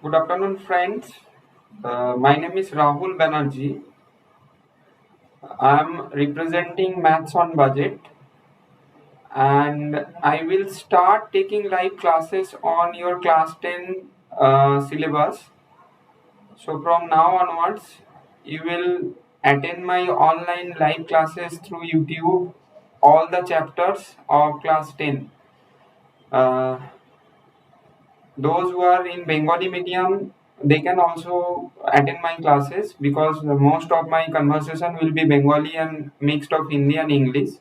Good afternoon, friends. My name is Rahul Banerjee. I am representing Maths on Budget, and I will start taking live classes on your class 10 syllabus. So from now onwards, you will attend my online live classes through YouTube, all the chapters of class 10. Uh, those who are in Bengali medium, they can also attend my classes because most of my conversation will be Bengali and mixed of Hindi and English.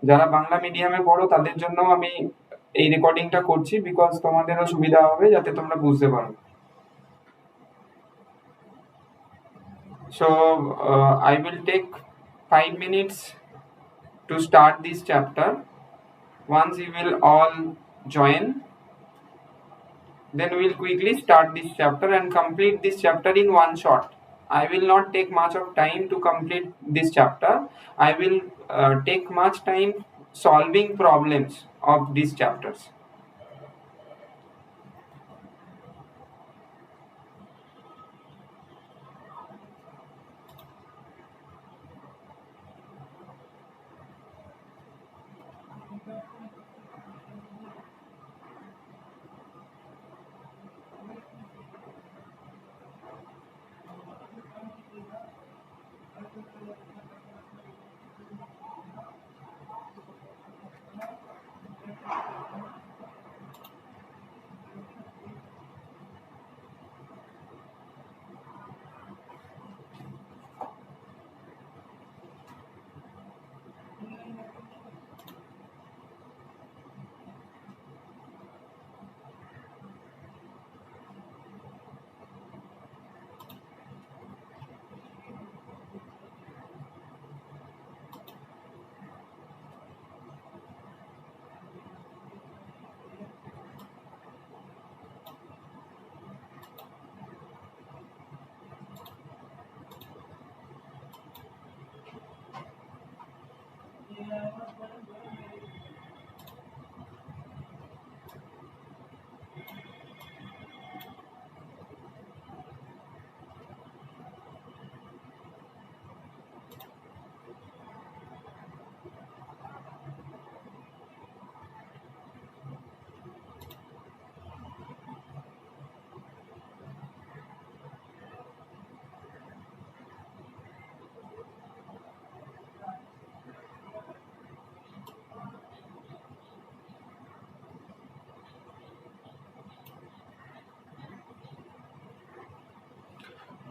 যারা বাংলা মিডিয়ামে পড়ো তাদের জন্য আমি এই রেকর্ডিংটা করছি because তোমাদেরও সুবিধা হবে যাতে তোমরা বুঝতে পারো। So I will take 5 minutes to start this chapter. Once you will all join, then we will quickly start this chapter and complete this chapter in one shot. I will not take much of time to complete this chapter. I will take much time solving problems of these chapters.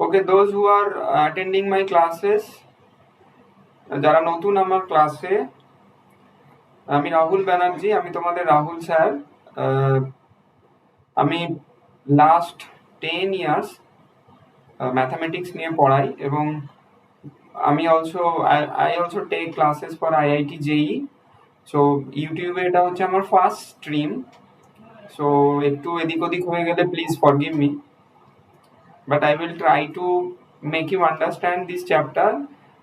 Okay, those who are attending my classes, যারা নতুন আমার ক্লাসে, আমি রাহুল ব্যানার্জি, আমি তোমাদের Rahul sir. আমি last 10 years mathematics নিয়ে পড়াই এবং আমি I also take classes for IIT JEE। So ইউটিউবে এটা হচ্ছে আমার ফার্স্ট স্ট্রিম, সো একটু এদিক ওদিক হয়ে গেলে please forgive me, but I will try to make you understand this chapter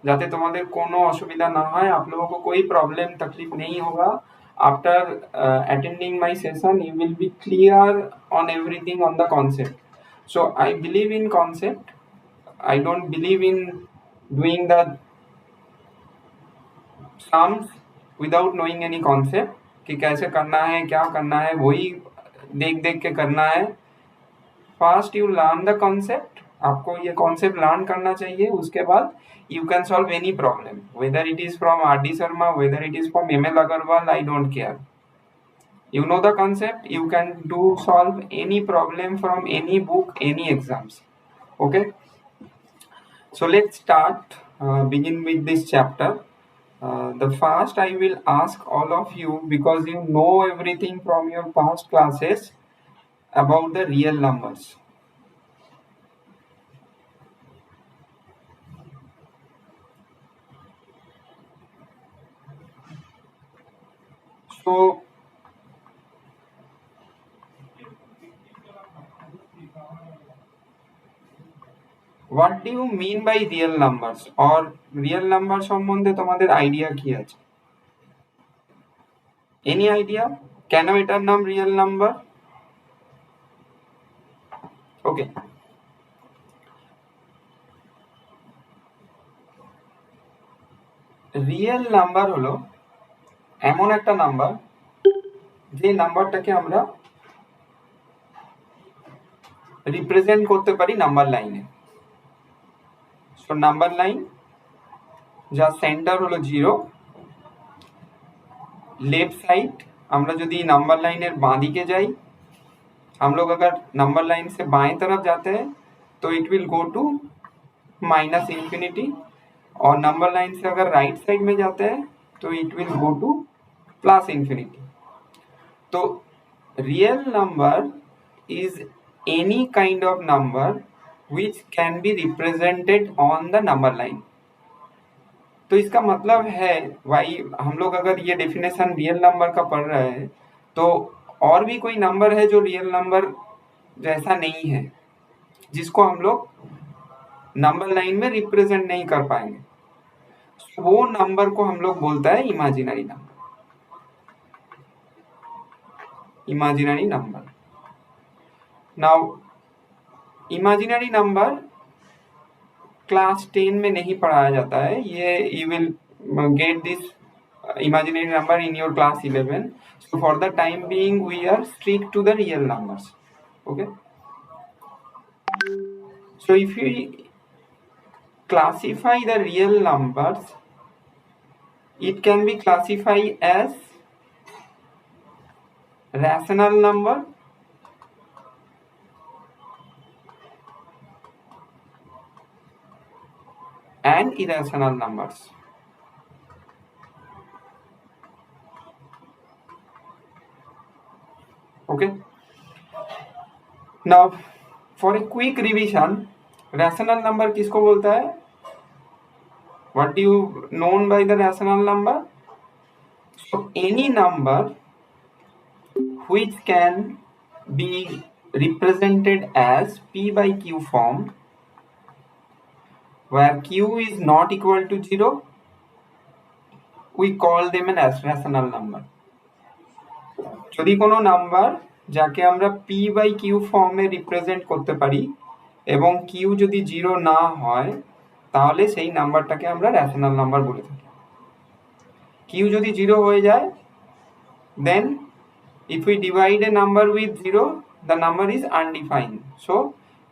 যাতে তোমাদের কোনো অসুবিধা না হয়। आप लोगों को कोई प्रॉब्लम तकलीफ नहीं होगा। After attending my session you will be clear on everything on the concept. So I believe in concept. I don't believe in doing the sums without knowing any concept कि कैसे करना है, क्या करना है, वही देख देख के करना है। First you learn the concept, आपको ये कॉन्सेप्ट लर्न करना चाहिए। उसके बाद you can solve any problem, whether it is from R.D. Sharma, whether it is from M.L. Agarwal, I don't care. You know the concept, you can solve any problem from any book, any exams. Okay, so let's start, begin with this chapter. The first I will ask all of you, because you know everything from your past classes about the real numbers. So what do you mean by real numbers, or real number সম্বন্ধে তোমাদের idea কি আছে? Any idea? কেন এটার নাম real number? ওকে, real number হলো এমন একটা নাম্বার যে নাম্বারটাকে আমরা রিপ্রেজেন্ট করতে পারি নাম্বার লাইনে। সো নাম্বার লাइन যার সেন্টার হলো 0, लेफ्ट साइड আমরা যদি नंबर लाइनर बां दिके जाई, हम लोग अगर नंबर लाइन से बाएं तरफ जाते हैं तो it will go to minus infinity, और नंबर लाइन से अगर राइट साइड में जाते हैं तो it will go to plus infinity. तो real number is any kind of number which can be represented on the number line। तो इसका मतलब है भाई, हम लोग अगर ये डेफिनेशन रियल नंबर का पढ़ रहे हैं तो और भी कोई नंबर है जो रियल नंबर जैसा नहीं है, जिसको हम लोग नंबर लाइन में रिप्रेजेंट नहीं कर पाएंगे, वो नंबर को हम लोग बोलता है imaginary number. Imaginary number, now imaginary number class 10 में नहीं पढ़ाया जाता है, ये you will get this imaginary number in your class 11। so for the time being we are strict to the real numbers, okay। so if we classify the real numbers, it can be classified as rational number and irrational numbers। okay, now for a quick revision, rational number किसको बोलता है? what do you known by the rational number? so any number which can be represented as p by q form where q is not equal to 0, we call them as rational number। যদি কোনো number যাকে আমরা p by q ফর্মে represent করতে পারি এবং q যদি 0 না হয় তাহলে সেই নাম্বারটাকে আমরা রেশনাল নাম্বার বলে থাকি। q যদি 0 হয়ে যায়, then if we divide a number with 0, the number is undefined। so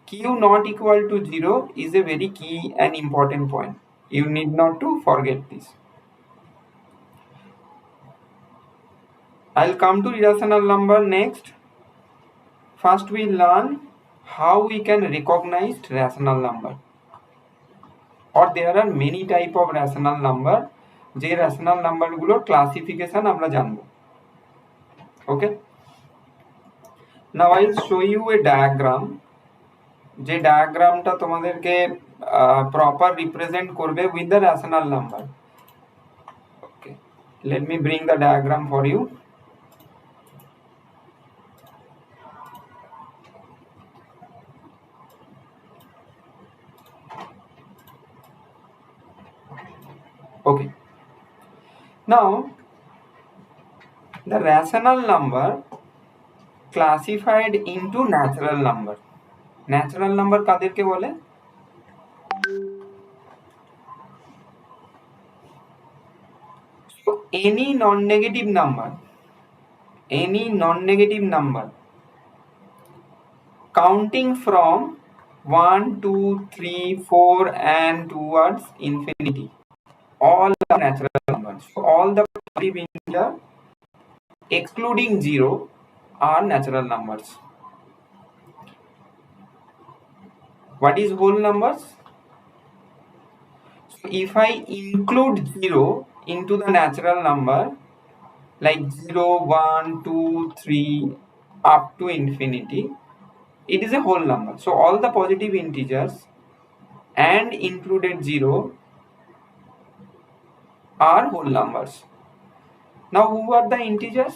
q not equal to 0 is a very key and important point, you need not to forget this। I'll come to irrational number next। first we learn how we can recognize rational number, or there are many type of rational number, যে rational number গুলোর classification আমরা জানবো। okay, now I'll show you a diagram, যে ডায়াগ্রামটা তোমাদেরকে proper represent করবে with the rational number। okay, let me bring the diagram for you। okay, now the rational number classified into natural number। natural number কাদেরকে বলে? so any non-negative number counting from 1 2 3 4 and towards infinity, all the natural numbers। so all the positive integer excluding 0 are natural numbers। what is whole numbers? so if I include 0 into the natural number like 0 1 2 3 up to infinity, it is a whole number। so all the positive integers and included 0 are whole numbers। now who are the integers?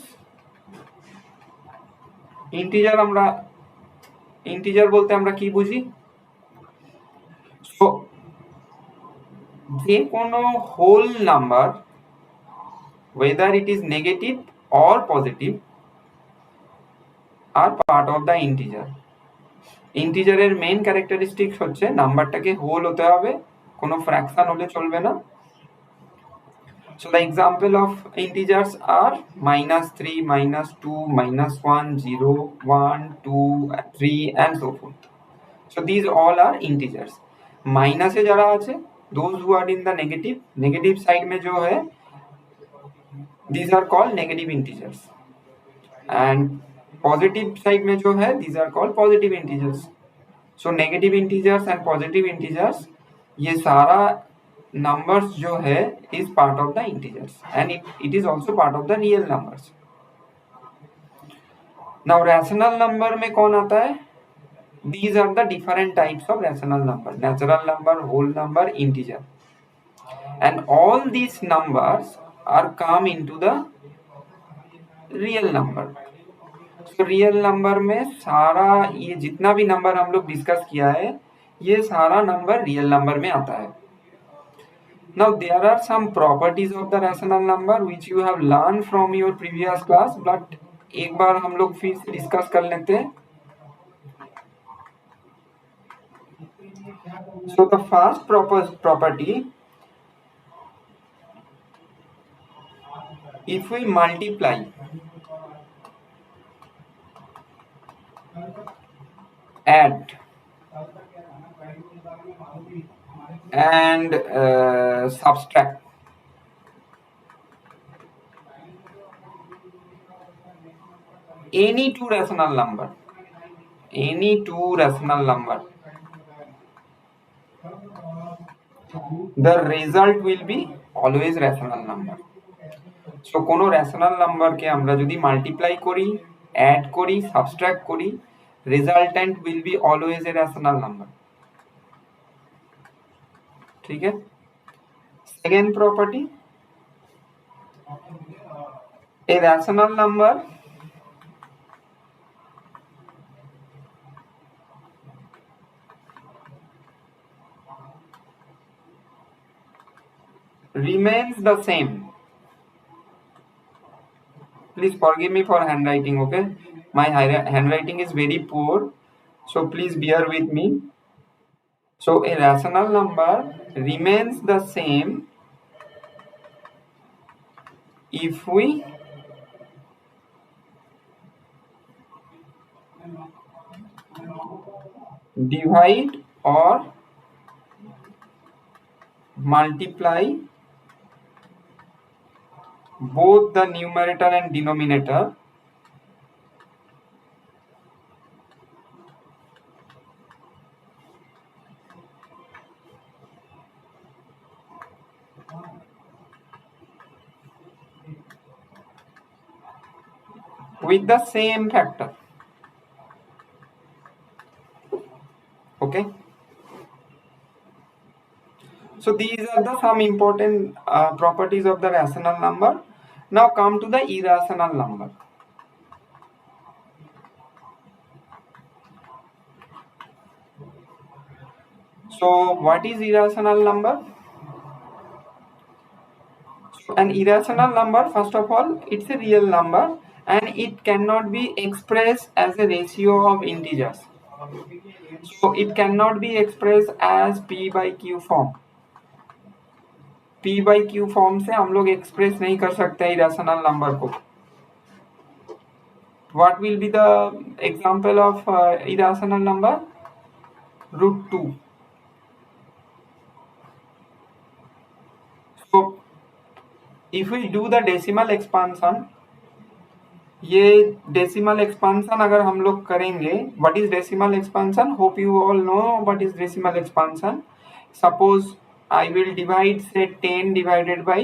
integer বলতে আমরা কি বুঝি? so যে কোনো whole number whether it is negative or positive are part of the integer। ইন্টিজারের main characteristics হচ্ছে নাম্বারটাকে whole হতে হবে, কোনো ফ্র্যাকশন হলে চলবে না। So the example of integers are -3, -2, -1, 0, 1, 2, 3 and so forth. So these all are integers. Minus से जरा आछे those who are in the negative side में जो है these are called negative integers, and positive side में जो है these are called positive integers. So negative integers and positive integers ये सारा numbers जो है is part of the integers and it is also part of the real numbers. Now rational number में कौन आता है? These are the different types of rational number: natural number, whole number, integer, and all these numbers are come into the real number. So real number में सारा ये जितना भी number हम लोग डिस्कस किया है ये सारा नंबर रियल नंबर में आता है. Now there are some properties of the rational number which you have learned from your previous class, but एक बार हम लोग फिर से डिस्कस कर लेते हैं. So the first property, if we multiply add and subtract any two rational number, the result will be always rational number. So কোনো rational number কে আমরা যদি multiply করি, add করি, subtract করি, resultant will be always a rational number. ठीक है. Second property, a rational number remains the same. Please forgive me for handwriting, okay? My handwriting is very poor, so please bear with me. So a rational number remains the same if we divide or multiply both the numerator and denominator with the same factor. Okay. So these are the some important properties of the rational number. Now come to the irrational number. So what is irrational number? So an irrational number, first of all, it's a real number and it cannot be expressed as a ratio of integers. So it cannot be expressed as p by q form. p by q form से हम लोग express नहीं कर सकते irrational number को. What will be the example of irrational number? √2. So if we do the decimal expansion, ये decimal expansion अगर हम लोग करेंगे, what is decimal expansion? Hope you all know what is decimal expansion. Suppose I will divide से 10 divided by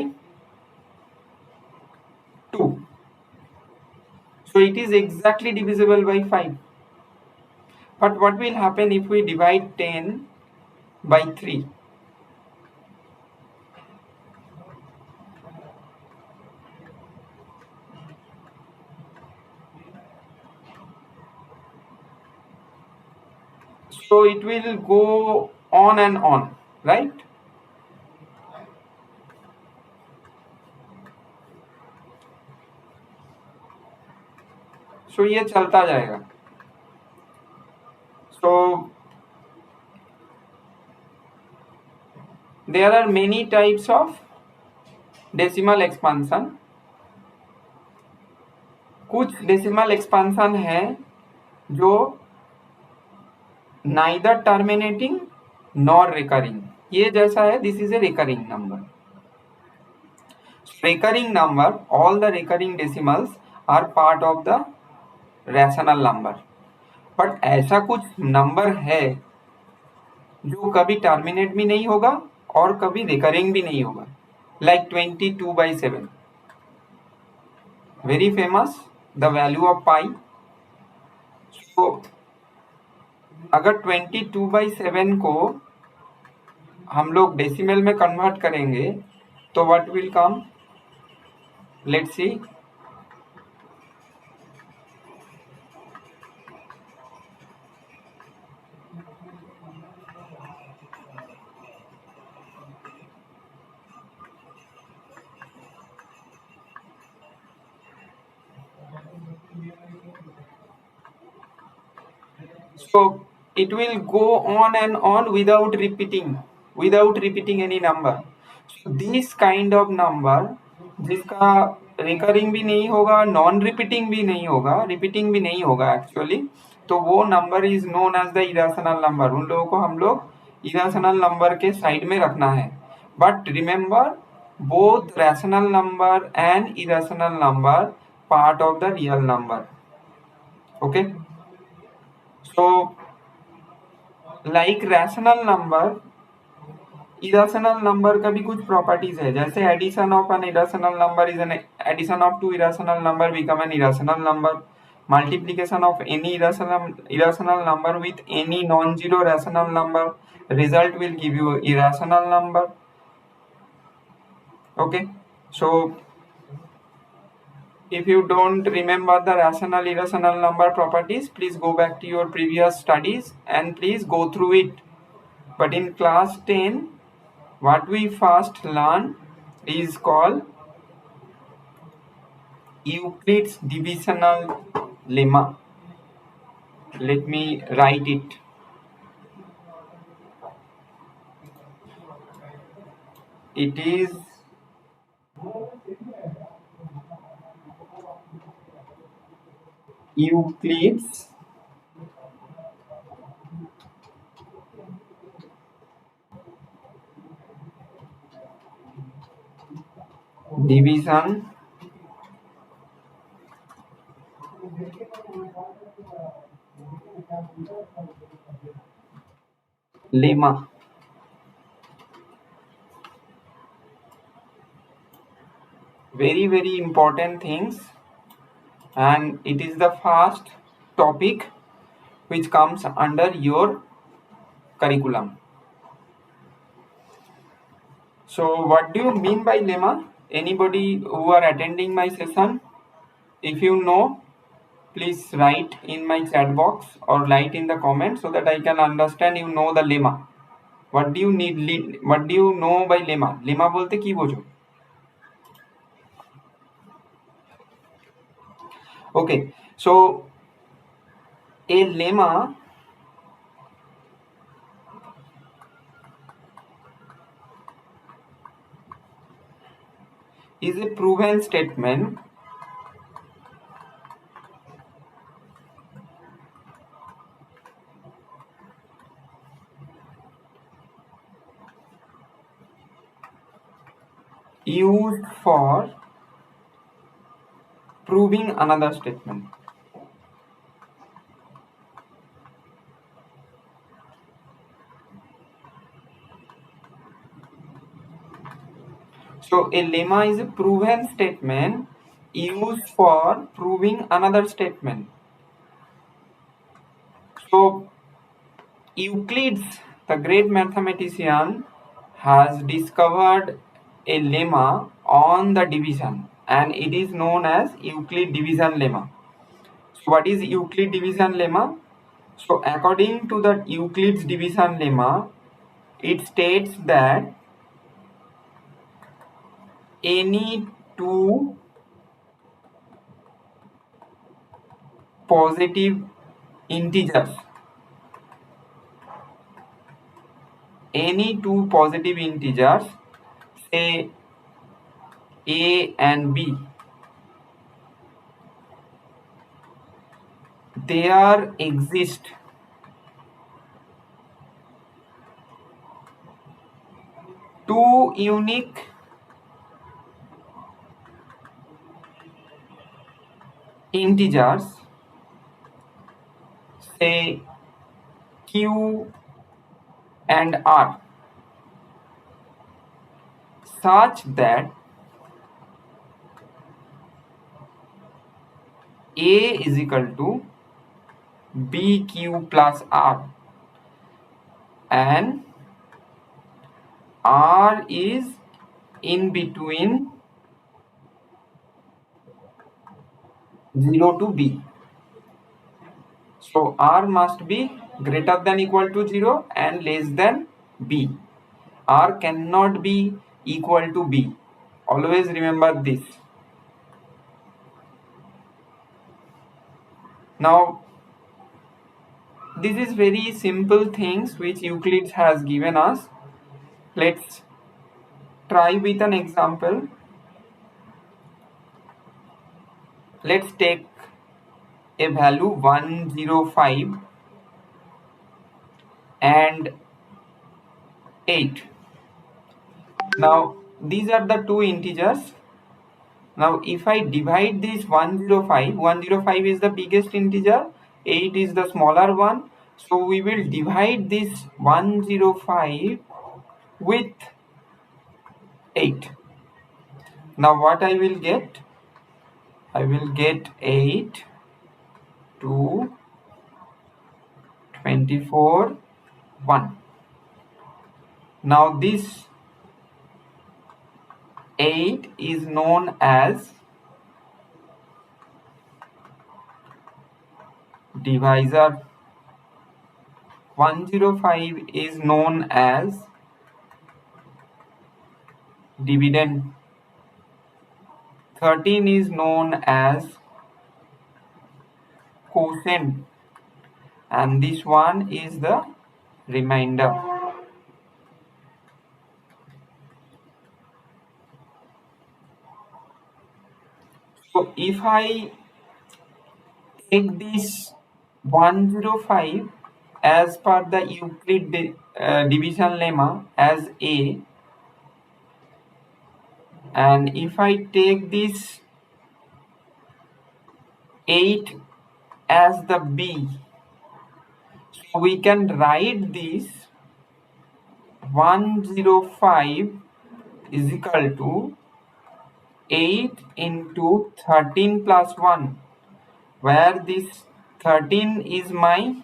2, so it is exactly divisible by 5. But what will happen if we divide 10 by 3? So it will go on and on, right? So ये चलता जाएगा. So there are many types of decimal expansion. कुछ decimal expansion है जो neither terminating nor recurring, ये जैसा है, this is a recurring number. Recurring number, all the recurring decimals are part of the rational number. But ऐसा कुछ number है जो कभी टर्मिनेट भी नहीं होगा और कभी रिकरिंग भी नहीं होगा, like 22/7, very famous, the value of pi. तो अगर 22/7 को हम लोग डेसिमल में कन्वर्ट करेंगे तो what will come, let's see. So it will go on and on without repeating any number. So this kind of number जिसका रिकरिंग भी नहीं होगा, नॉन रिपीटिंग भी नहीं होगा, रिपीटिंग भी नहीं होगा एक्चुअली, तो वो number is known as the irrational number. उन लोगों को हम लोग इरेशनल नंबर के साइड में रखना है. But remember, both rational number and irrational number part of the real number. Okay, so like rational number, irrational number का भी कुछ प्रॉपर्टीज है, जैसे addition of an irrational number is an addition of two irrational number become an irrational number. Multiplication of any irrational number with any non zero rational number, result will give you irrational number. Okay, so if you don't remember the rational irrational number properties, please go back to your previous studies and please go through it. But in class 10, what we first learn is called Euclid's divisional lemma. Let me write it. It is Euclid's division lemma. Very, very important things, and it is the first topic which comes under your curriculum. So what do you mean by lemma? Anybody who are attending my session, if you know, please write in my chat box or write in the comments so that I can understand you know the lemma. What do you need, what do you know by lemma? lemma बोलते की बोझो. Okay, so a lemma is a proven statement used for proving another statement. So a lemma is a proven statement used for proving another statement. So Euclid, the great mathematician, has discovered a lemma on the division and it is known as Euclid Division Lemma. So what is Euclid Division Lemma? So according to the Euclid's Division Lemma, it states that any two positive integers any two positive integers, say a and b, there exist two unique integers, say q and r, such that a is equal to bq plus r and r is in between 0 to b. So r must be greater than equal to 0 and less than b. R cannot be equal to b. Always remember this. Now, this is very simple things which Euclid has given us. Let's try with an example. Let's take a value 105 and 8. Now, these are the two integers. Now, if I divide this 105 is the biggest integer, 8 is the smaller one. So, we will divide this 105 with 8. Now, what I will get? I will get 8 to 24, 1. Now, this 8 is known as divisor, 105 is known as dividend, 13 is known as quotient, and this one is the remainder. So if I take this 105 as per the Euclid division lemma as A, and if I take this 8 as the B, so we can write this 105 is equal to 8 into 13 plus 1, where this 13 is my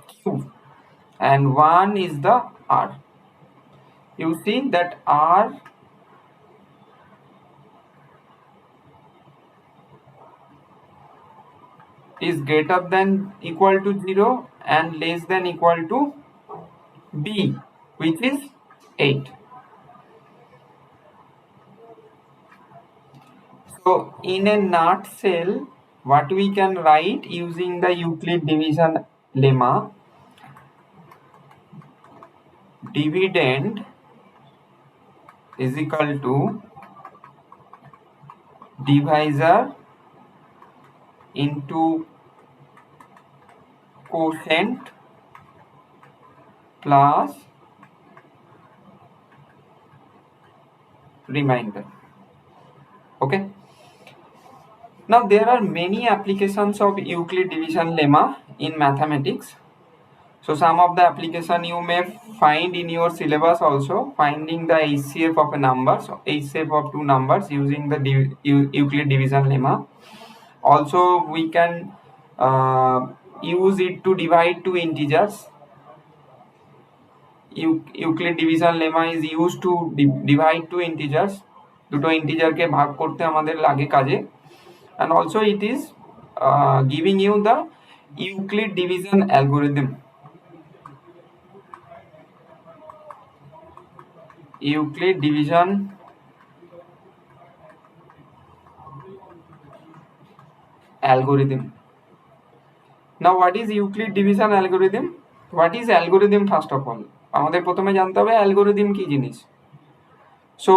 Q and 1 is the R. You see that R is greater than equal to 0 and less than equal to B, which is 8. So in a nutshell, what we can write using the Euclid division lemma, dividend is equal to divisor into quotient plus remainder. Okay. Now there are many applications of Euclid division lemma in mathematics. So some of the application you may find in your syllabus also, finding the H.C.F of a number, so H.C.F of two numbers using the Euclid division lemma. Also we can use it to divide two integers. Euclid division lemma is used to divide two integers. দুটো integer কে ভাগ করতে আমাদের লাগে কাজে, and also it is giving you the Euclid division algorithm. Euclid division algorithm. Now what is Euclid Division Algorithm? What is algorithm first of all? আমাদের প্রথমে জানতে হবে algorithm কি জিনিস. So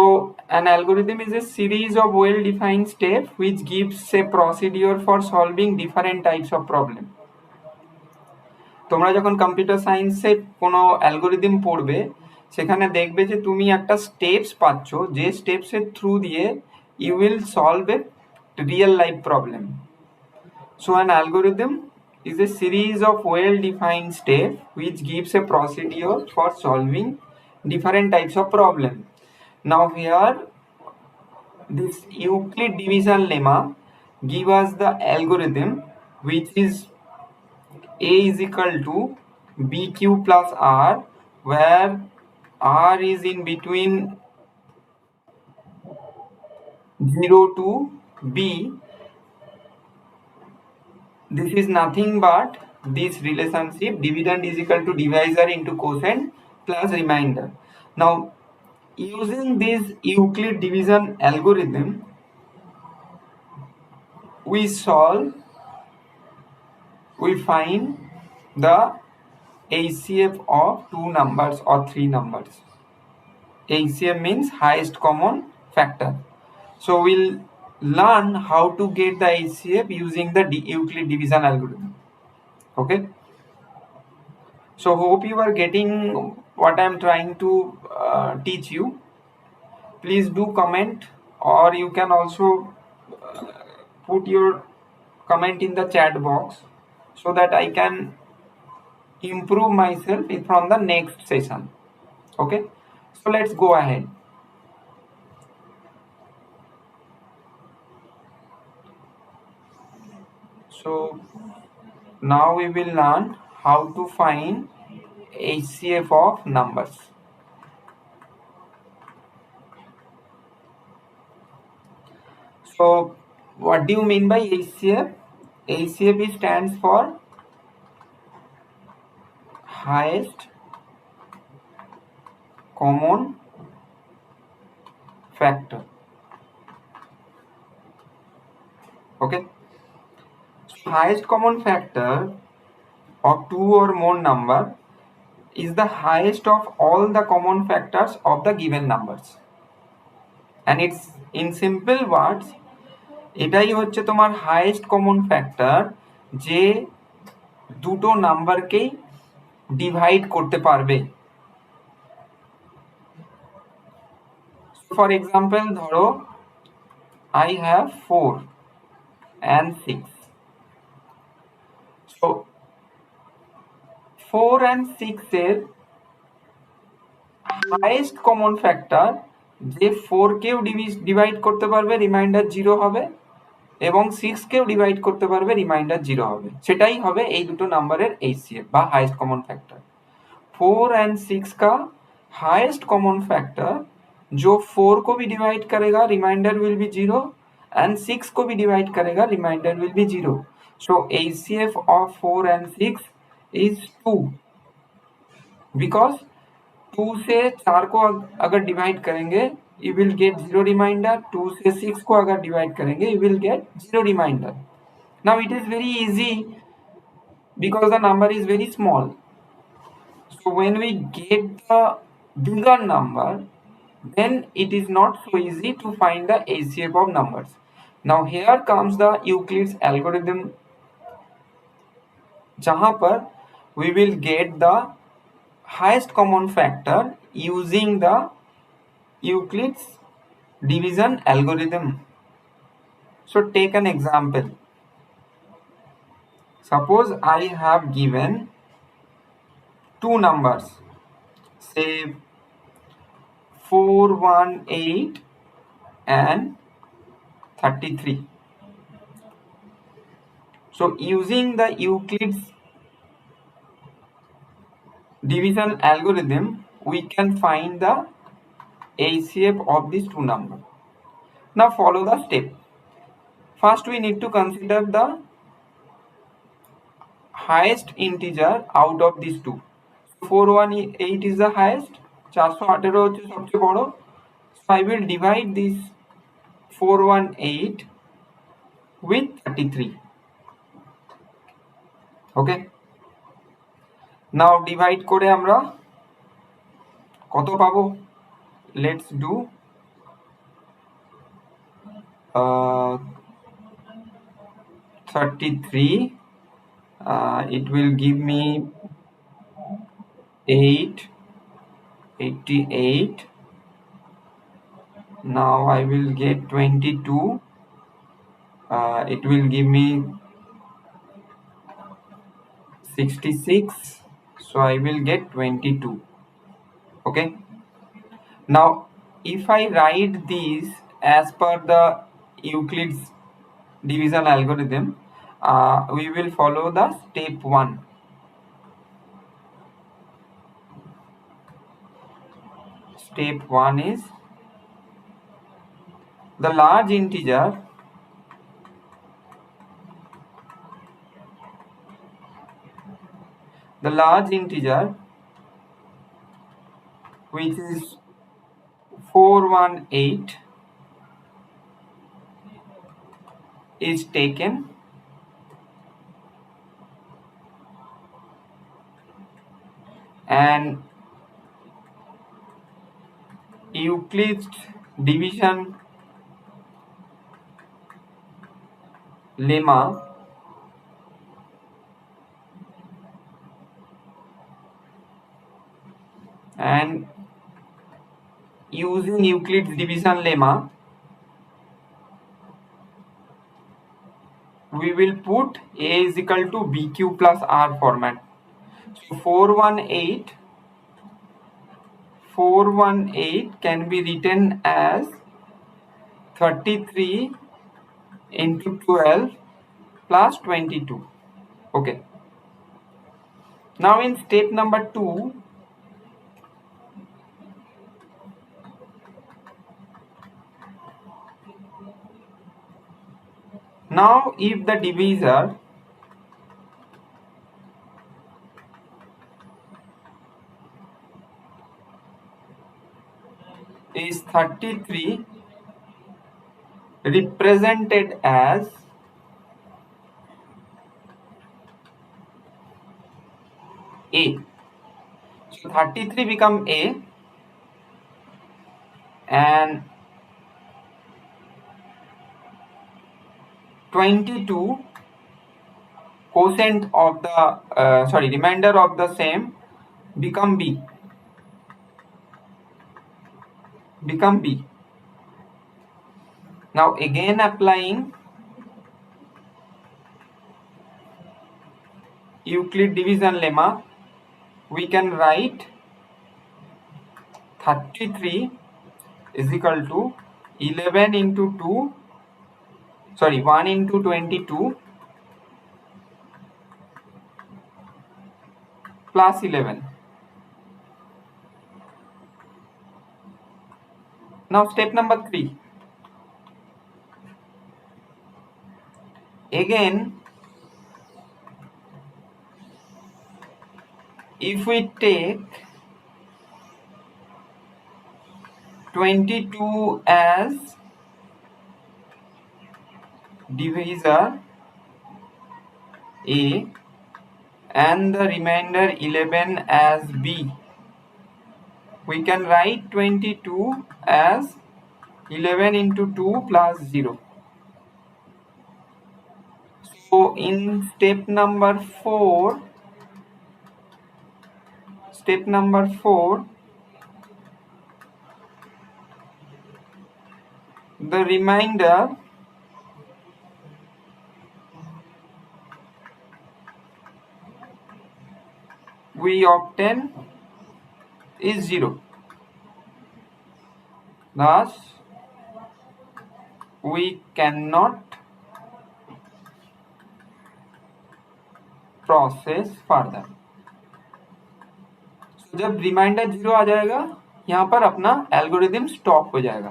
an algorithm is a series of well-defined steps which gives a procedure for solving different types of problem. তোমরা যখন computer সায়েন্সে কোনো অ্যালগোরিদম পড়বে সেখানে দেখবে যে তুমি একটা স্টেপস পাচ্ছ, যে স্টেপসের থ্রু দিয়ে you will solve a real life problem. So an algorithm is a series of well-defined steps which gives a procedure for solving different types of problem. Now here this Euclid division lemma give us the algorithm which is A is equal to BQ plus R, where R is in between 0 to B. This is nothing but this relationship dividend is equal to divisor into quotient plus remainder. Now using this Euclid division algorithm we find the H.C.F of two numbers or three numbers. H.C.F means highest common factor. So we'll learn how to get the H.C.F using the Euclid division algorithm. Okay. So hope you are getting what I am trying to teach you. Please do comment, or you can also put your comment in the chat box so that I can improve myself from the next session. Okay, so let's go ahead. So now we will learn how to find H.C.F of numbers. So what do you mean by H.C.F? H.C.F stands for highest common factor. Okay, so highest common factor of two or more number is the highest of all the common factors of the given numbers, and it's in simple words এটাই হচ্ছে তোমার highest common factor যে দুটো নাম্বারকেই divide করতে পারবে. For example ধরো I have 4 and 6. So 4 and 6 এর highest common factor যে 4 কেও ডিভাইড করতে পারবে, রিমাইন্ডার 0 হবে, এবং 6 কেও ডিভাইড করতে পারবে, রিমাইন্ডার 0 হবে, সেটাই হবে এই দুটো নাম্বারের HCF বা হাইয়েস্ট কমন ফ্যাক্টর. 4 and 6 का हाईएस्ट कॉमन फैक्टर जो 4 को भी डिवाइड करेगा, रिमाइंडर विल बी 0, and 6 को भी डिवाइड करेगा, remainder will be 0. So HCF of 4 and 6 is 2, because 2 से 4 को अगर डिवाइड करेंगे you will get 0 reminder. 2 से 6 को अगर डिवाइड करेंगे you will get 0 reminder. Now it is very easy because the number is very small. So when we get the bigger number, then it is not so easy to find the HCF of numbers. Now here comes the Euclid's algorithm, जहाँ पर we will get the highest common factor using the Euclid's division algorithm. So take an example. Suppose I have given two numbers, say 418 and 33. So using the Euclid's division algorithm, we can find the HCF of these two numbers. Now follow the step. First we need to consider the highest integer out of these two. 418 is the highest, 418 হচ্ছে সবচেয়ে বড়. So I will divide this 418 with 33. Okay, now divide করে আমরা কত পাবো? Let's do 33. It will give me 88. Now I will get 22. It will give me 66. So I will get 22. Okay, now if I write these as per the Euclid's division algorithm, we will follow the step 1. Step 1 is the large integer which is 418 is taken and Euclid division lemma and using Euclid's division lemma we will put A is equal to BQ plus R format. So 418 can be written as 33 into 12 plus 22. Okay, now in step number 2, now if the divisor is 33 represented as A, so 33 become A and 22 quotient of the remainder of the same become B. Now again applying Euclid division lemma, we can write 33 is equal to 11 into 1 into 22 plus 11. Now step number 3. Again, if we take 22 as divisor A and the remainder 11 as B, we can write 22 as 11 into 2 plus 0. So in step number 4, the remainder we obtain is 0. Thus we cannot process further. So जब reminder 0 आ जाएगा यहाँ पर अपना algorithm stop हो जाएगा,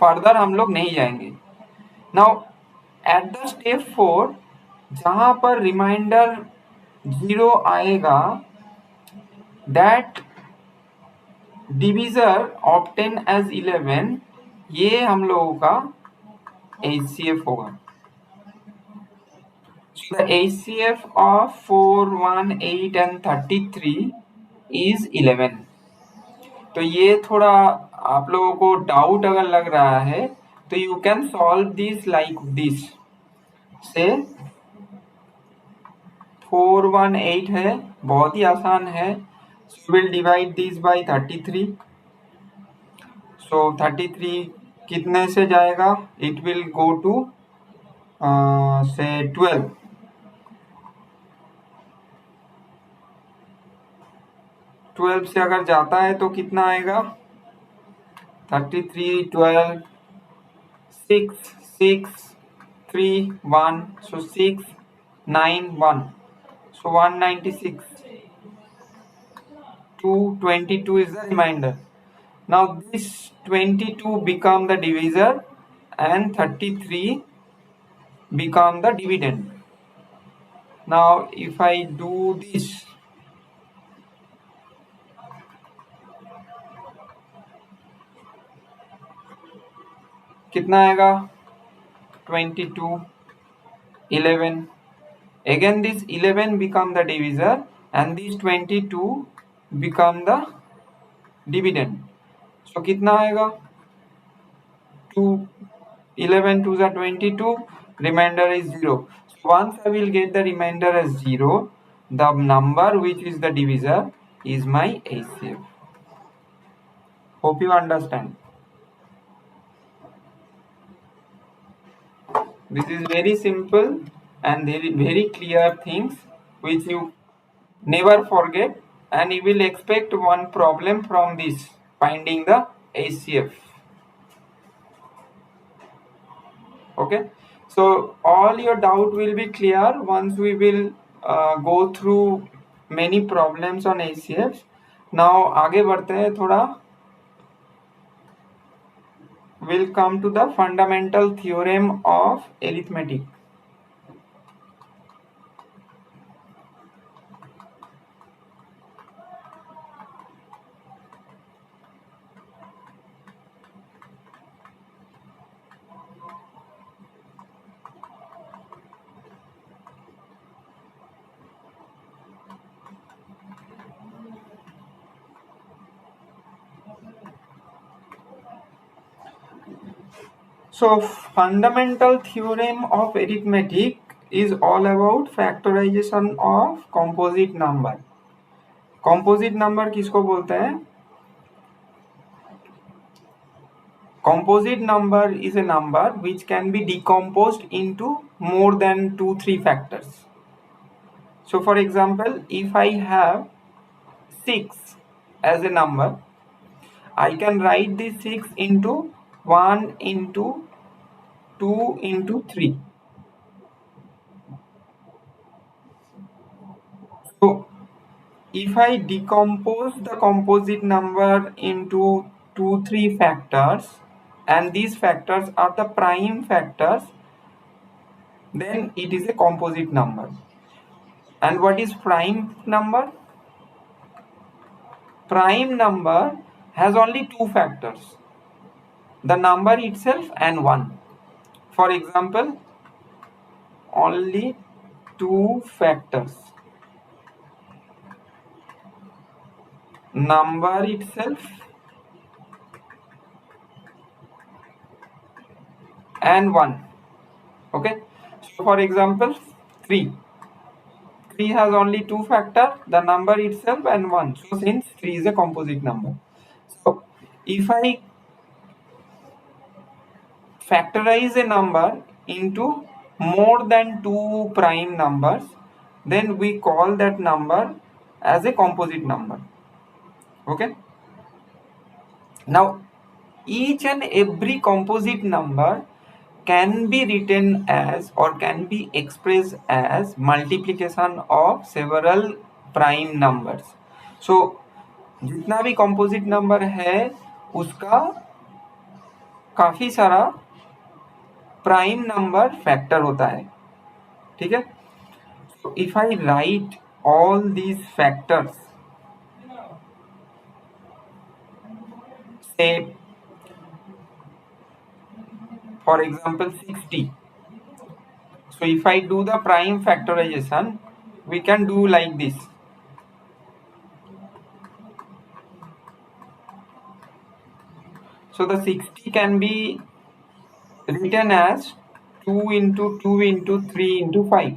further हम लोग नहीं जाएंगे. नाउ एट द स्टेप 4 जहां पर रिमाइंडर 0 आएगा, दैट डिविजर ऑब्टेन एज 11, ये हम लोगों का HCF होगा. The HCF of 4, 1, 8 and 33 is 11. तो ये थोड़ा आप लोगों को डाउट अगर लग रहा है तो you can solve this like this से 4, 1, 8 है, बहुत ही आसान है. So will divide this by 33. सो 33 कितने से जाएगा? इट विल गो टू से 12. 12 से अगर जाता है तो कितना आएगा? 33, 12, 6, 6, 3, 1. So 6, 9, 1. So 196. 22 is the remainder. Now this 22 become the divisor and 33 become the dividend. Now if I do this, कितना आएगा? 22, 11. Again this 11 become the divisor and this 22 become the dividend. So कितना आएगा? 2. 11 2s are 22. Remainder is 0. So once I will get the remainder as 0, the number which is the divisor is my HCF. Hope you understand. This is very simple and very clear things which you never forget, and you will expect one problem from this, finding the HCF. Okay, so all your doubt will be clear once we will go through many problems on HCF. Now आगे बढ़ते हैं थोड़ा. We'll come to the fundamental theorem of arithmetic. So fundamental theorem of arithmetic is all about factorization of composite number. Composite number किसको बोलते हैं? Composite number is a number which can be decomposed into more than 2-3 factors. So for example, if I have 6 as a number, I can write this 6 into 1 into 2 into 3. So if I decompose the composite number into 2-3 factors and these factors are the prime factors, then it is a composite number. And what is prime number? Prime number has only 2 factors, the number itself and 1. For example, only 2 factors, number itself and 1. Okay, so for example 3 has only 2 factors, the number itself and 1. So since 3 is a composite number, so if I factorize a number into more than 2 prime numbers, then we call that number as a composite number. Okay, now each and every composite number can be written as or can be expressed as multiplication of several prime numbers. So जितना भी composite number है उसका काफी सारा prime number factor होता है. ठीक है, so if I write all these factors, say for example 60, So if I do the prime factorization, we can do like this. So the 60 can be written as 2 into 2 into 3 into 5,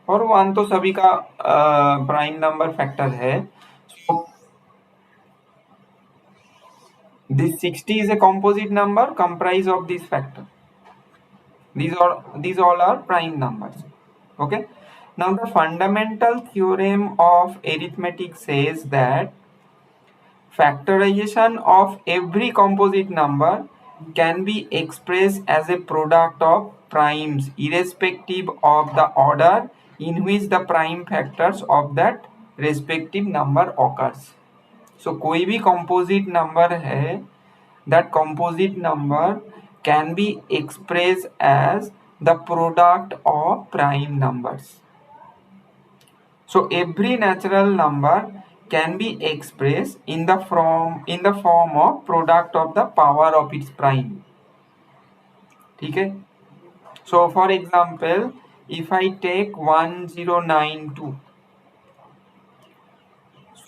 और 1 तो सभी का prime number factor है. So this 60 is a composite number comprised of this factor. These all are prime numbers. Okay. Now the fundamental theorem of arithmetic says that factorization of every composite number can be expressed as a product of primes irrespective of the order in which the prime factors of that respective number occurs. So कोई भी composite number है, that composite number can be expressed as the product of prime numbers. So every natural number can be expressed in the form of product of the power of its prime. ठीक है. So for example, if I take 1092,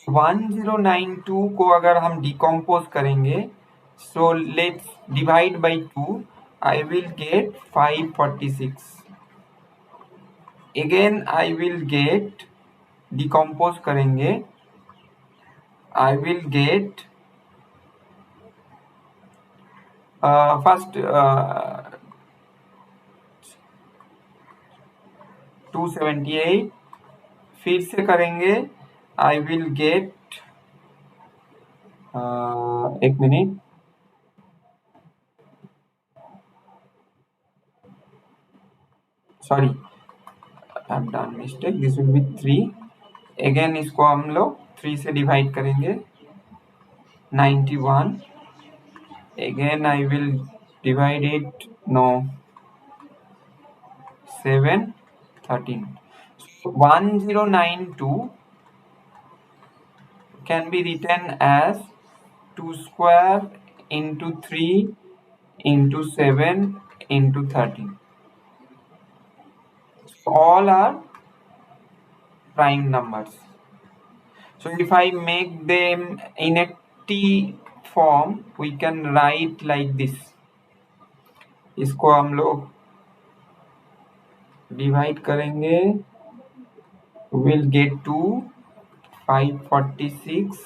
1092 को अगर हम decompose करेंगे, so let's divide by 2, I will get 546. Again I will get, decompose करेंगे, I will get first 278, फिर से करेंगे, I will get एक मिनट, sorry I have done mistake, this will be 3. Again इसको हम लोग 3 से डिवाइड करेंगे, 91. Again I will divide it, no, 7, 13. So 1092 can be written as 2 square into 3 into 7 into 13. So all are prime numbers. So if I make them in a t form, we can write like this. इसको हम लोग divide करेंगे, will get to 546.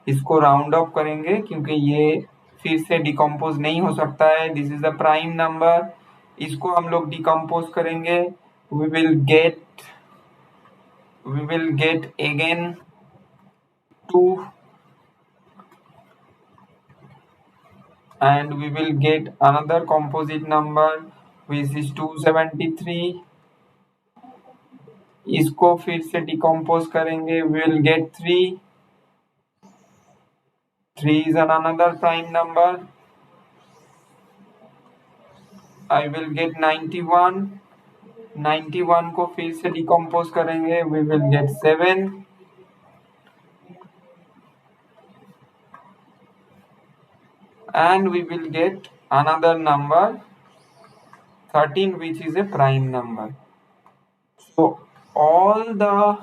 इसको round of करेंगे क्योंकि ये फिर से डिकम्पोज नहीं हो सकता है, this is the prime number. इसको हम लोग डिकम्पोज करेंगे, we will get again 2 and we will get another composite number which is 273. इसको फिर से डिकम्पोज करेंगे, we will get 3. 3 is another prime number. I will get 91. 91 को फिर से डिकम्पोज करेंगे, we will get 7. And we will get another number 13 which is a prime number. So all the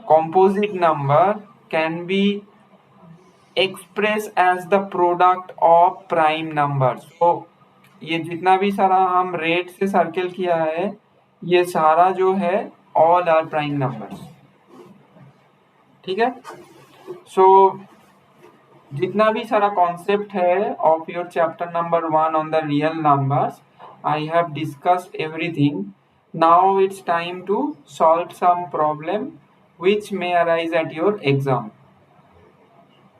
composite number can be expressed as the product of prime numbers. So ये जितना भी सारा हम red से circle किया है, ये सारा जो है all are prime numbers. ठीक है. So जितना भी सारा कॉन्सेप्ट है of your chapter number 1 on the real numbers, I have discussed everything. Now it's time to solve some problem which may arise at your exam.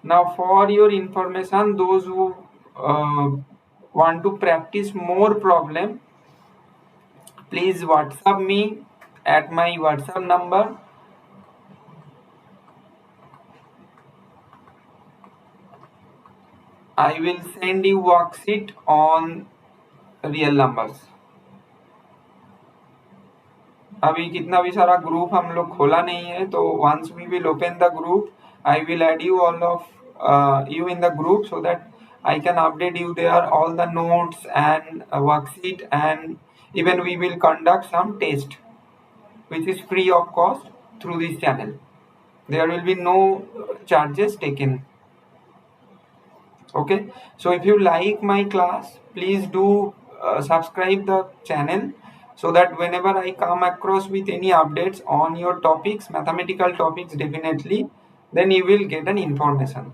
Now for your information, those who want to practice more problem, please WhatsApp me at my WhatsApp number. I will send you worksheet on real numbers. अभी कितना भी सारा group हम लोग खोला नहीं है, तो once we will open the group, I will add you all of you in the group so that I can update you there all the notes and worksheet, and even we will conduct some test which is free of cost through this channel. There will be no charges taken. Okay, so if you like my class, please do subscribe the channel, so that whenever I come across with any updates on your topics, mathematical topics definitely, then you will get an information.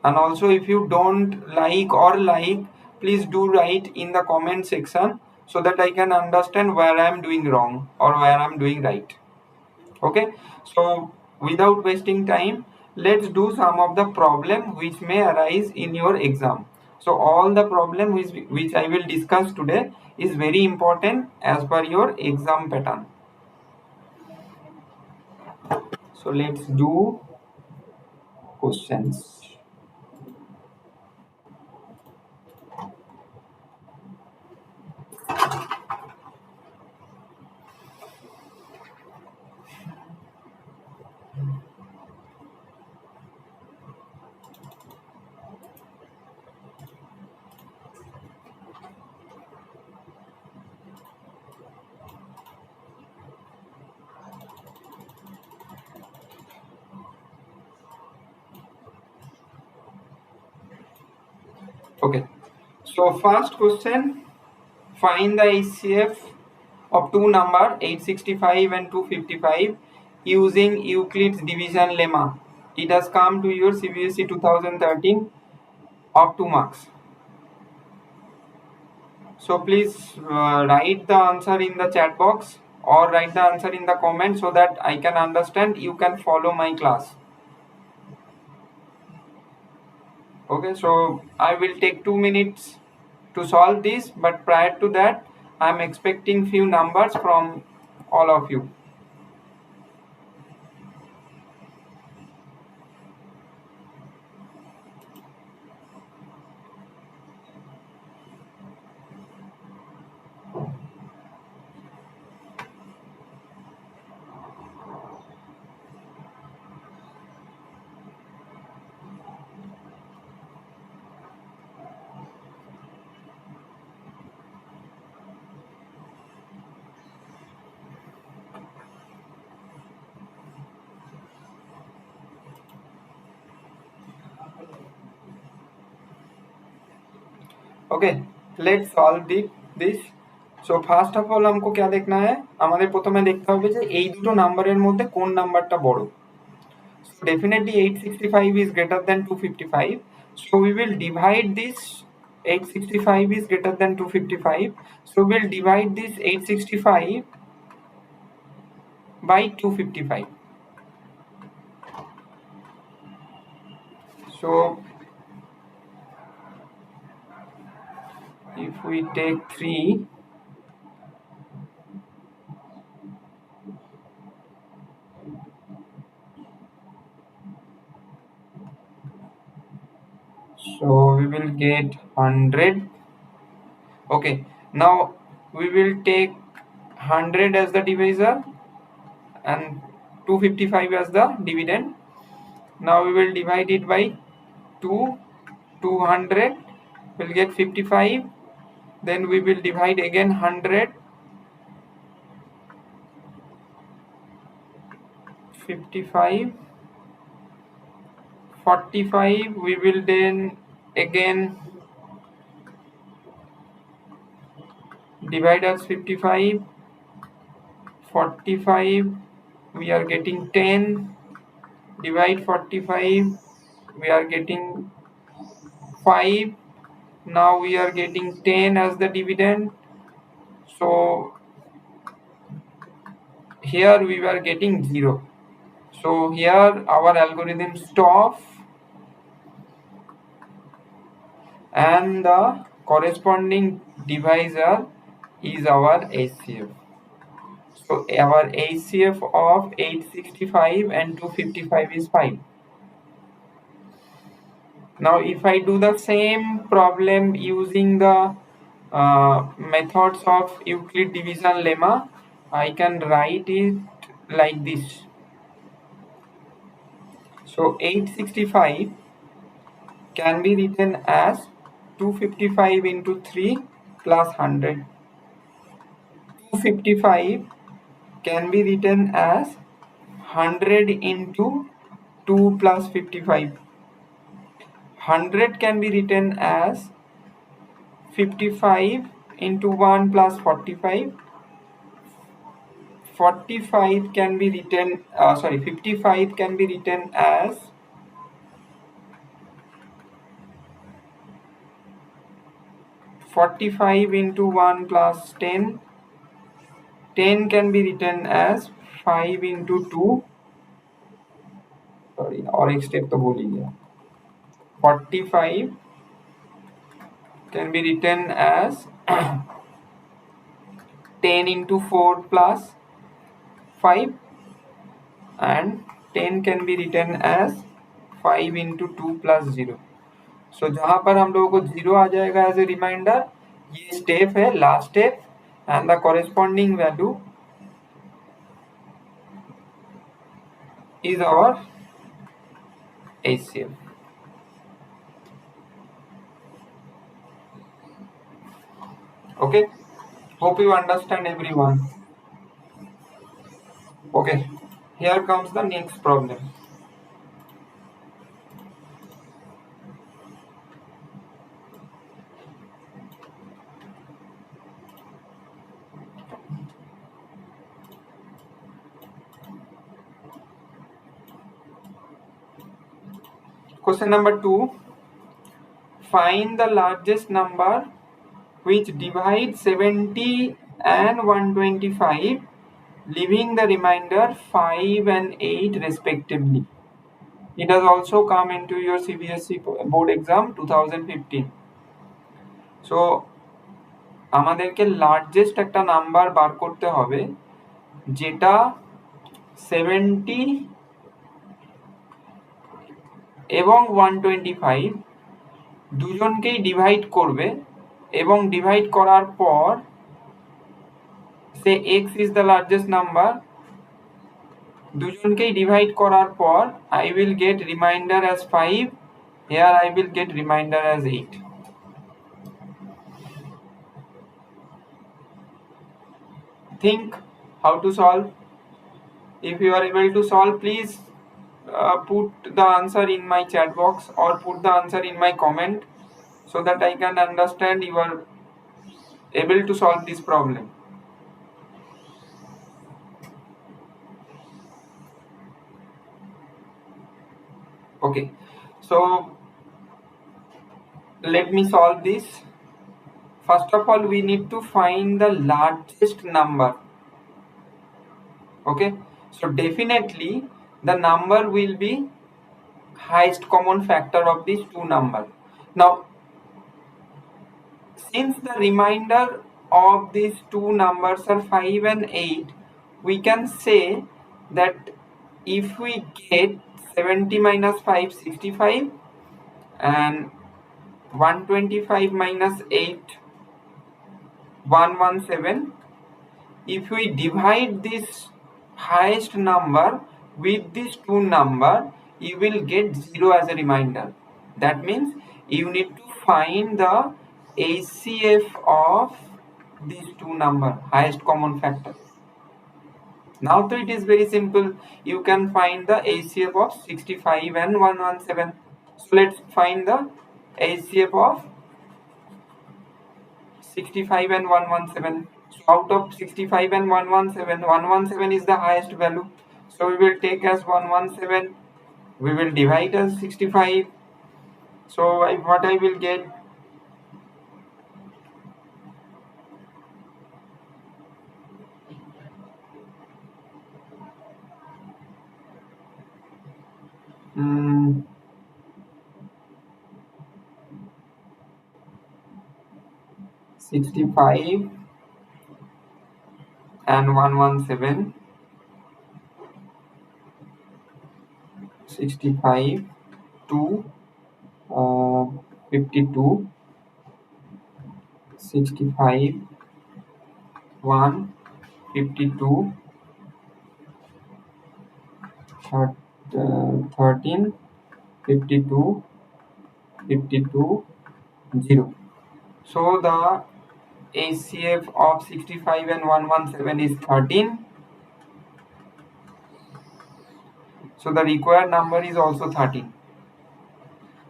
And also, if you don't like or like, please do write in the comment section, so that I can understand where I am doing wrong or where I am doing right. Okay, so without wasting time, let's do some of the problem which may arise in your exam. So all the problem which I will discuss today is very important as per your exam pattern. So let's do questions. Okay, so first question, find the H.C.F of two number 865 and 255 using Euclid's division lemma. It has come to your CBSE 2013 of 2 marks. So please write the answer in the chat box or write the answer in the comment, so that I can understand, you can follow my class. Okay, so I will take 2 minutes to solve this, but prior to that I am expecting few numbers from all of you. Okay, let's solve this. So first of all हमको क्या देखना है, আমাদের প্রথমে দেখতে হবে যে এই দুটো নাম্বারের মধ্যে কোন নাম্বারটা বড়। So definitely 865 is greater than 255, so we will divide this 865 is greater than 255, so we'll divide this 865 by 255. So if we take 3, so we will get 100. Okay, now we will take 100 as the divisor and 255 as the dividend. Now we will divide it by 2. 200 will get 55, then we will divide again 100, 55, 45, we will then again divide as 55, 45, we are getting 10, divide 45, we are getting 5, now we are getting 10 as the dividend. So here we were getting 0, so here our algorithm stops and the corresponding divisor is our H.C.F. So our H.C.F of 865 and 255 is 5. Now if I do the same problem using the methods of Euclid division lemma, I can write it like this. So 865 can be written as 255 into 3 plus 100. 255 can be written as 100 into 2 plus 55. 100 can be written as 55 into 1 plus 45. 45 can be written, 55 can be written as 45 into 1 plus 10. 10 can be written as 5 into 2. Sorry, और एक step तो भूल ही गया. 45 can be written as 10 into 4 plus 5, and 10 can be written as 5 into 2 plus 0. So जहाँ पर हम लोगों को 0 आ जाएगा as a reminder, ये step है last step, and the corresponding value is our H.C.F. Okay, hope you understand everyone. Okay, here comes the next problem. Question number 2. Find the largest number which divides 70 and 125, leaving the remainder 5 and 8 respectively. It has also come into your CBSE board exam 2015. So আমাদেরকে largest একটা number বার করতে হবে যেটা 70 এবং 125 দুজনকেই divide করবে, এবং divide করার পর সে x is the largest number, দুজনকেই ডিভাইড করার পর I will get remainder as 5, here I will get remainder as 8. Think how to solve. If you are able to solve, please put the answer in my chat box or put the answer in my comment so that I can understand you are able to solve this problem. Okay, so let me solve this. First of all, we need to find the largest number. Okay, so definitely the number will be highest common factor of these two numbers. Now, since the remainder of these two numbers are 5 and 8, we can say that if we get 70 minus 5, 65, and 125 minus 8, 117, if we divide this highest number with these two number, you will get 0 as a remainder. That means you need to find the H.C.F of these two number, highest common factor. Now so it is very simple. You can find the H.C.F of 65 and 117. So let's find the H.C.F of 65 and 117. So out of 65 and 117, 117 is the highest value. So we will take as 117. We will divide as 65. So what I will get? Hmm. 65 and 117. 65 to 52. 65 1 52 13 52 52 0. So the H.C.F of 65 and 117 is 13. So the required number is also 13.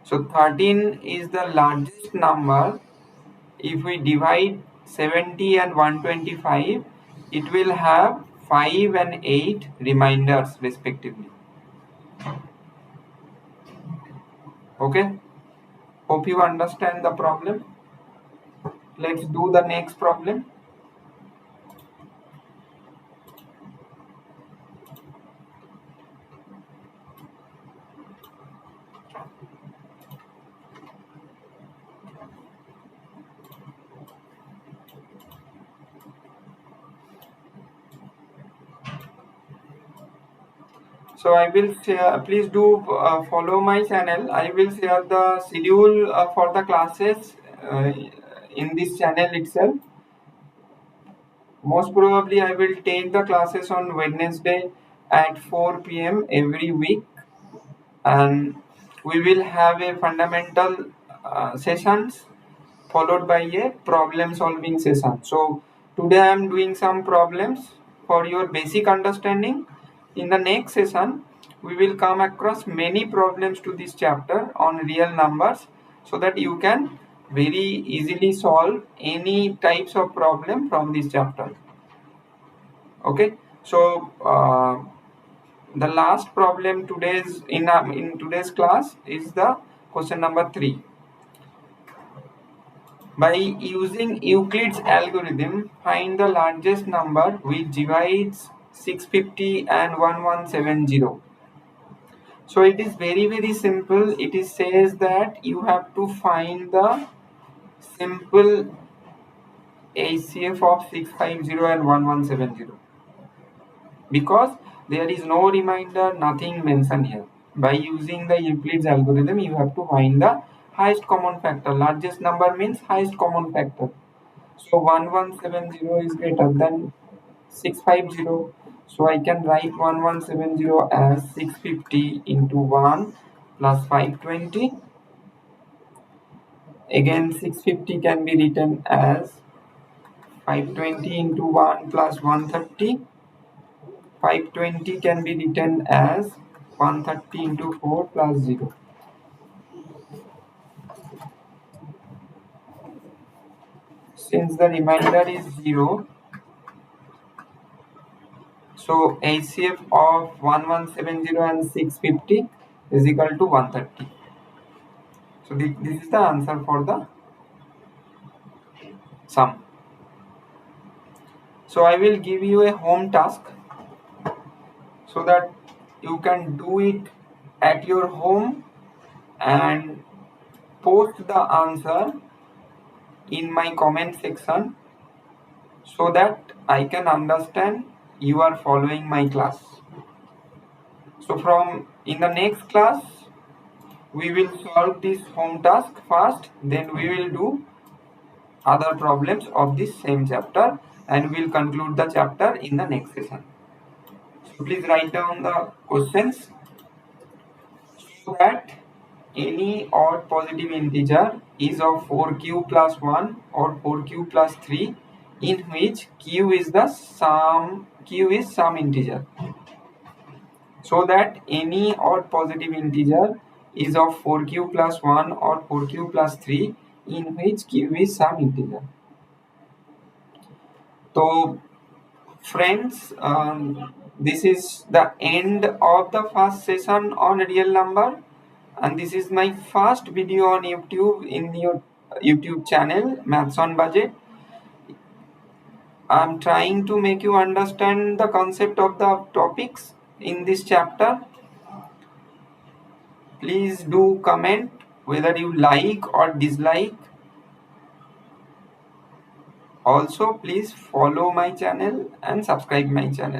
So 13 is the largest number. If we divide 70 and 125, it will have 5 and 8 reminders respectively. Okay? Hope you understand the problem. Let's do the next problem. So I will share, please do follow my channel. I will share the schedule for the classes in this channel itself. Most probably I will take the classes on Wednesday at 4 p.m. every week, and we will have a fundamental sessions followed by a problem solving session. So today I am doing some problems for your basic understanding. In the next session we will come across many problems to this chapter on real numbers, so that you can very easily solve any types of problem from this chapter. Okay, so the last problem today's in today's class is the question number 3. By using Euclid's algorithm, find the largest number which divides 650 and 1170. So it is very simple. It says that you have to find the simple H.C.F of 650 and 1170, because there is no reminder, nothing mentioned here. By using the Euclid's algorithm, you have to find the highest common factor. Largest number means highest common factor. So 1170 is greater than 650. So I can write 1170 as 650 into 1 plus 520. Again 650 can be written as 520 into 1 plus 130. 520 can be written as 130 into 4 plus 0. Since the remainder is 0, so H.C.F of 1170 and 650 is equal to 130. So this is the answer for the sum. So I will give you a home task so that you can do it at your home and post the answer in my comment section, so that I can understand you are following my class. So from in the next class we will solve this home task first, then we will do other problems of this same chapter, and we will conclude the chapter in the next session. So please write down the questions. So that any odd positive integer is of 4q plus 1 or 4q plus 3, in which q is some integer. So that any odd positive integer is of 4q plus 1 or 4q plus 3, in which q is some integer. So friends, this is the end of the first session on real number, and this is my first video on YouTube in your YouTube channel Maths on Budget. I am trying to make you understand the concept of the topics in this chapter. Please do comment whether you like or dislike. Also, please follow my channel and subscribe my channel.